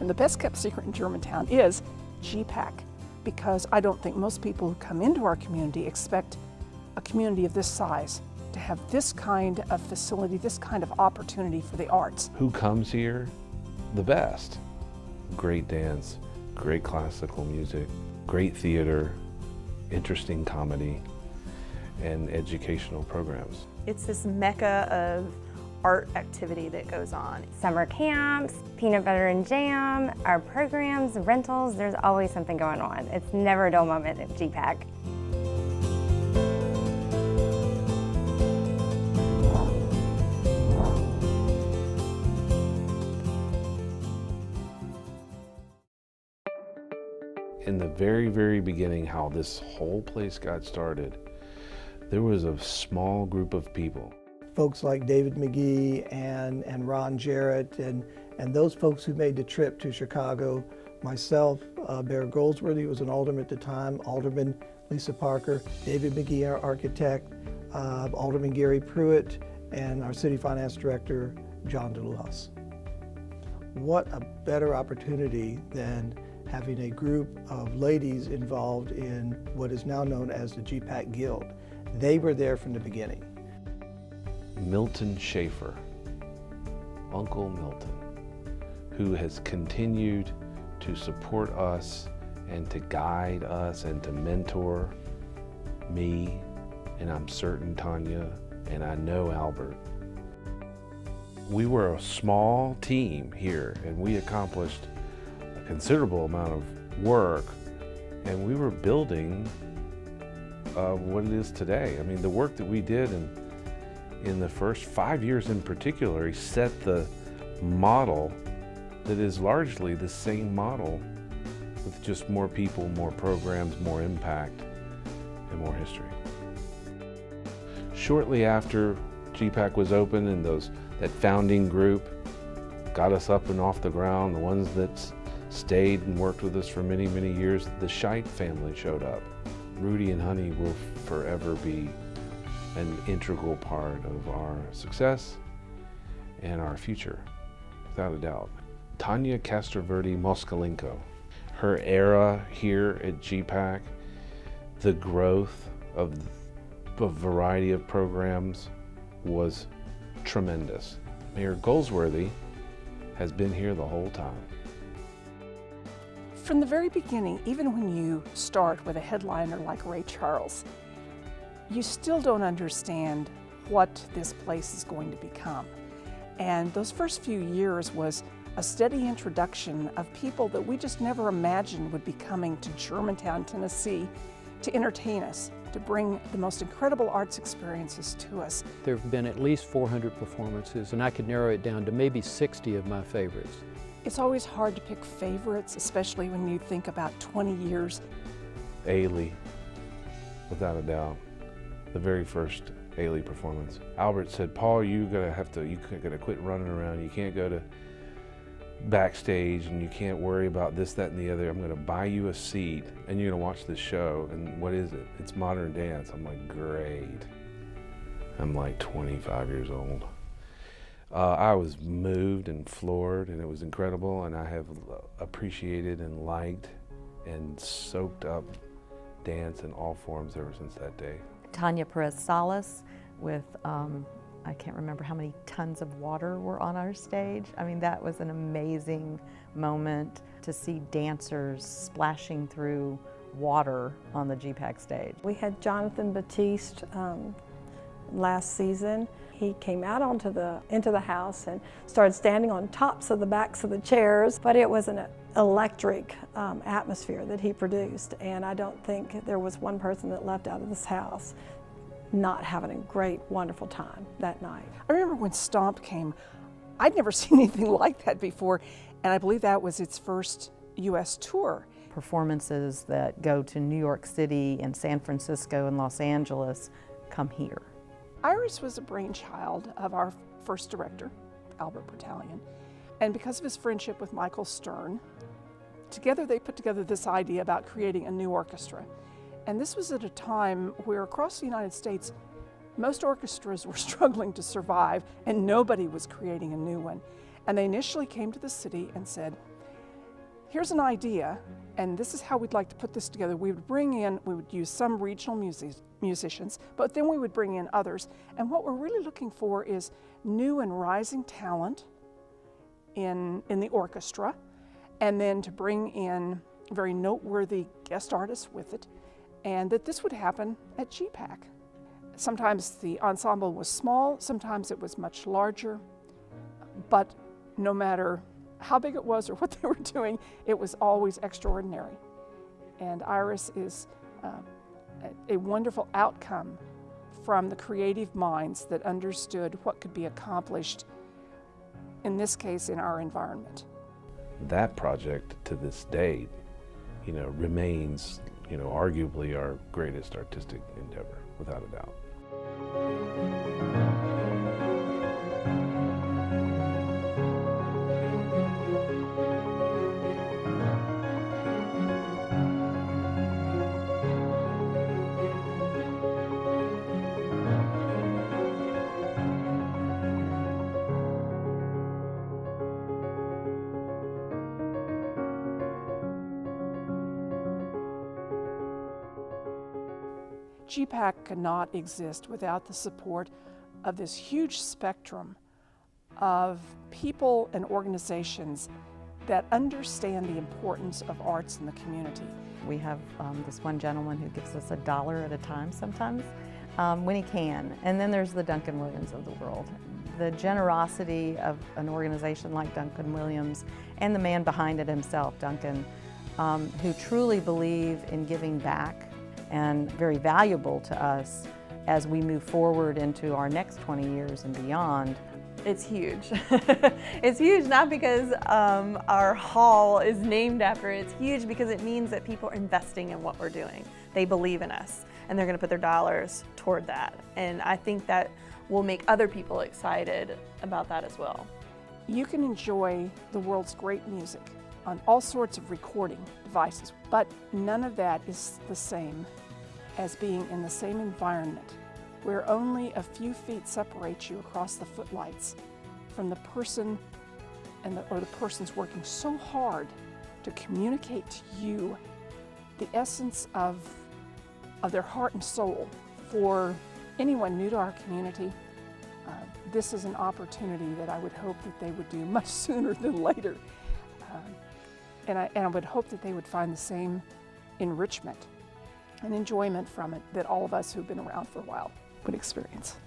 And the best kept secret in Germantown is GPAC, because I don't think most people who come into our community expect a community of this size to have this kind of facility, this kind of opportunity for the arts. Who comes here? The best. Great dance, great classical music, great theater, interesting comedy, and educational programs. It's this mecca of art activity that goes on. Summer camps, peanut butter and jam, our programs, rentals, there's always something going on. It's never a dull moment at GPAC. In the very, very beginning, how this whole place got started, there was a small group of people. Folks like David McGee and Ron Jarrett and those folks who made the trip to Chicago, myself, Bear Goldsworthy was an alderman at the time, Alderman Lisa Parker, David McGee, our architect, Alderman Gary Pruitt, and our city finance director, John DeLuas. What a better opportunity than having a group of ladies involved in what is now known as the GPAC Guild. They were there from the beginning. Milton Schaefer, Uncle Milton, who has continued to support us and to guide us and to mentor me, and I'm certain Tanya, and I know Albert. We were a small team here, and we accomplished a considerable amount of work, and we were building what it is today. I mean, the work that we did in the first 5 years in particular, he set the model that is largely the same model with just more people, more programs, more impact, and more history. Shortly after GPAC was open and that founding group got us up and off the ground, the ones that stayed and worked with us for many, many years, the Scheit family showed up. Rudy and Honey will forever be an integral part of our success and our future, without a doubt. Tanya Castroverdi Moskalenko, her era here at GPAC, the growth of a variety of programs was tremendous. Mayor Goldsworthy has been here the whole time. From the very beginning, even when you start with a headliner like Ray Charles, you still don't understand what this place is going to become. And those first few years was a steady introduction of people that we just never imagined would be coming to Germantown, Tennessee to entertain us, to bring the most incredible arts experiences to us. There have been at least 400 performances, and I could narrow it down to maybe 60 of my favorites. It's always hard to pick favorites, especially when you think about 20 years. Ailey, without a doubt, the very first Ailey performance. Albert said, "Paul, you gotta quit running around. You can't go to backstage and you can't worry about this, that, and the other. I'm gonna buy you a seat and you're gonna watch this show. And what is it? It's modern dance." I'm like, great. I'm like 25 years old. I was moved and floored, and it was incredible, and I have appreciated and liked and soaked up dance in all forms ever since that day. Tanya Perez Salas with, I can't remember how many tons of water were on our stage. I mean, that was an amazing moment to see dancers splashing through water on the GPAC stage. We had Jonathan Batiste last season. He came out into the house and started standing on tops of the backs of the chairs, but it was an electric atmosphere that he produced, and I don't think there was one person that left out of this house not having a great, wonderful time that night. I remember when Stomp came, I'd never seen anything like that before, and I believe that was its first U.S. tour. Performances that go to New York City and San Francisco and Los Angeles come here. Iris was a brainchild of our first director, Albert Bertalion, and because of his friendship with Michael Stern, together they put together this idea about creating a new orchestra. And this was at a time where across the United States, most orchestras were struggling to survive and nobody was creating a new one. And they initially came to the city and said, here's an idea, and this is how we'd like to put this together. We would use some regional musicians, but then we would bring in others. And what we're really looking for is new and rising talent in the orchestra, and then to bring in very noteworthy guest artists with it, and that this would happen at GPAC. Sometimes the ensemble was small, sometimes it was much larger, but no matter how big it was or what they were doing, it was always extraordinary. And Iris is a wonderful outcome from the creative minds that understood what could be accomplished, in this case, in our environment. That project to this day, remains, arguably our greatest artistic endeavor, without a doubt. GPAC could not exist without the support of this huge spectrum of people and organizations that understand the importance of arts in the community. We have this one gentleman who gives us $1 at a time sometimes when he can. And then there's the Duncan Williams of the world. The generosity of an organization like Duncan Williams and the man behind it himself, Duncan, who truly believe in giving back and very valuable to us as we move forward into our next 20 years and beyond. It's huge. It's huge not because our hall is named after it. It's huge because it means that people are investing in what we're doing. They believe in us and they're going to put their dollars toward that. And I think that will make other people excited about that as well. You can enjoy the world's great music on all sorts of recording devices, but none of that is the same as being in the same environment where only a few feet separate you across the footlights from the person or the persons working so hard to communicate to you the essence of their heart and soul. For anyone new to our community, this is an opportunity that I would hope that they would do much sooner than later. And I would hope that they would find the same enrichment and enjoyment from it that all of us who've been around for a while would experience.